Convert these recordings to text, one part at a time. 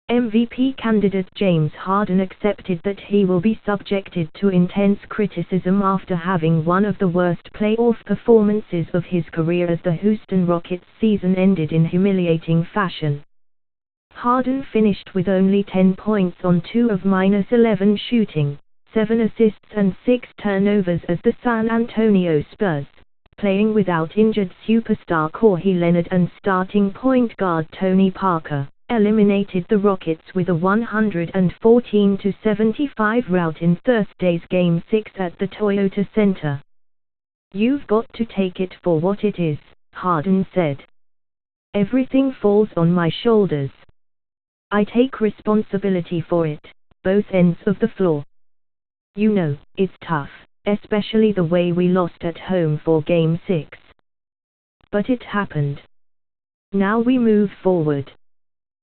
MVP candidate James Harden accepted that he will be subjected to intense criticism after having one of the worst playoff performances of his career as the Houston Rockets season ended in humiliating fashion. Harden finished with only 10 points on 2 of -11 shooting, 7 assists and 6 turnovers as the San Antonio Spurs, playing without injured superstar Kawhi Leonard and starting point guard Tony Parker, eliminated the Rockets with a 114-75 rout in Thursday's Game 6 at the Toyota Center. "You've got to take it for what it is," Harden said. "Everything falls on my shoulders. I take responsibility for it, both ends of the floor. You know, it's tough, especially the way we lost at home for Game 6. But it happened. Now we move forward."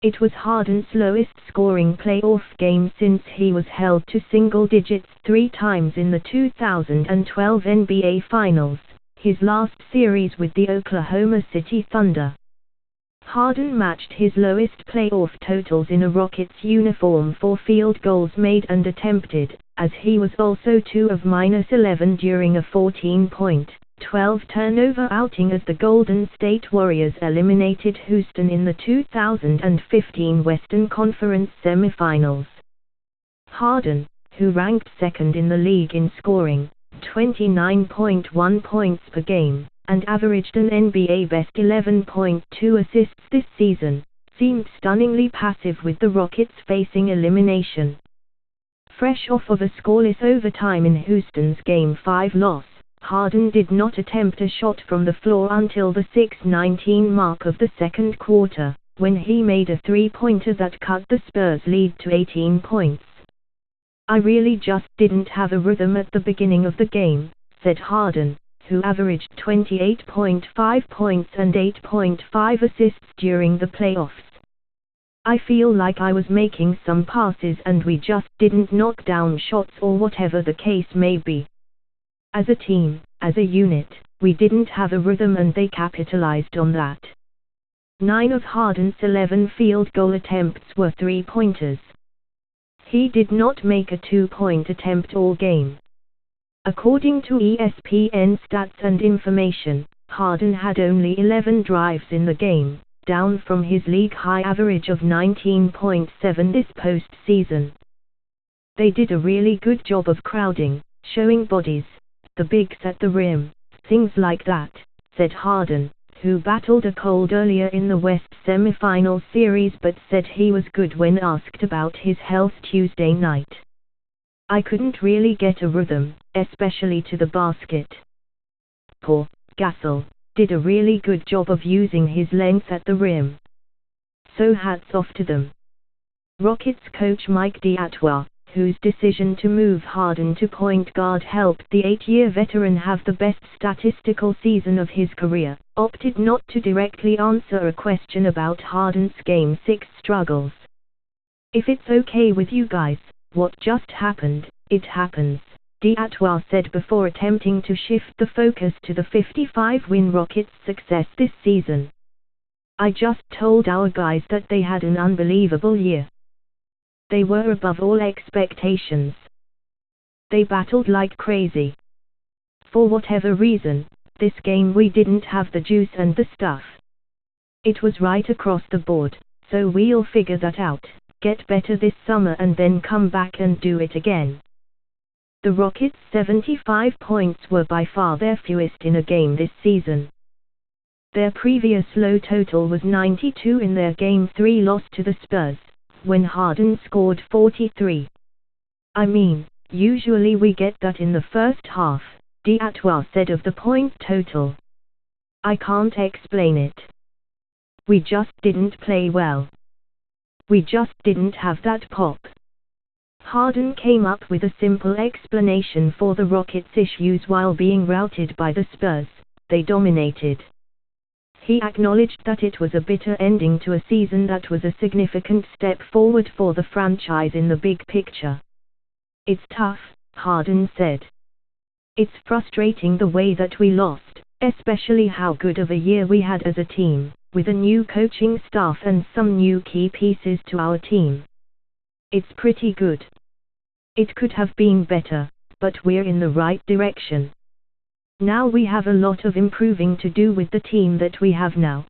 It was Harden's lowest scoring playoff game since he was held to single digits 3 times in the 2012 NBA Finals, his last series with the Oklahoma City Thunder. Harden matched his lowest playoff totals in a Rockets uniform for field goals made and attempted, as he was also 2 of -11 during a 14-point, 12-turnover outing as the Golden State Warriors eliminated Houston in the 2015 Western Conference semifinals. Harden, who ranked second in the league in scoring, 29.1 points per game, and averaged an NBA best 11.2 assists this season, seemed stunningly passive with the Rockets facing elimination. Fresh off of a scoreless overtime in Houston's Game 5 loss, Harden did not attempt a shot from the floor until the 6:19 mark of the second quarter, when he made a three-pointer that cut the Spurs' lead to 18 points. "I really just didn't have a rhythm at the beginning of the game," said Harden, who averaged 28.5 points and 8.5 assists during the playoffs. "I feel like I was making some passes and we just didn't knock down shots or whatever the case may be. As a team, as a unit, we didn't have a rhythm and they capitalized on that." 9 of Harden's 11 field goal attempts were three-pointers. He did not make a two-point attempt all game. According to ESPN Stats and Information, Harden had only 11 drives in the game, down from his league-high average of 19.7 this postseason. "They did a really good job of crowding, showing bodies, the bigs at the rim, things like that," said Harden, who battled a cold earlier in the West semifinal series but said he was good when asked about his health Tuesday night. "I couldn't really get a rhythm, especially to the basket. Poor Gasol did a really good job of using his length at the rim. So hats off to them." Rockets coach Mike D'Antoni, whose decision to move Harden to point guard helped the 8-year veteran have the best statistical season of his career, opted not to directly answer a question about Harden's Game 6 struggles. "If it's okay with you guys, what just happened, it happens," D'Antoni said before attempting to shift the focus to the 55-win Rockets' success this season. "I just told our guys that they had an unbelievable year. They were above all expectations. They battled like crazy. For whatever reason, this game we didn't have the juice and the stuff. It was right across the board, so we'll figure that out, get better this summer and then come back and do it again." The Rockets' 75 points were by far their fewest in a game this season. Their previous low total was 92 in their Game 3 loss to the Spurs, when Harden scored 43. "I mean, usually we get that in the first half," D'Antoni said of the point total. "I can't explain it. We just didn't play well. We just didn't have that pop." Harden came up with a simple explanation for the Rockets' issues while being routed by the Spurs: they dominated. He acknowledged that it was a bitter ending to a season that was a significant step forward for the franchise in the big picture. "It's tough," Harden said. "It's frustrating the way that we lost, especially how good of a year we had as a team. with a new coaching staff and some new key pieces to our team. It's pretty good. It could have been better, but we're in the right direction. Now we have a lot of improving to do with the team that we have now.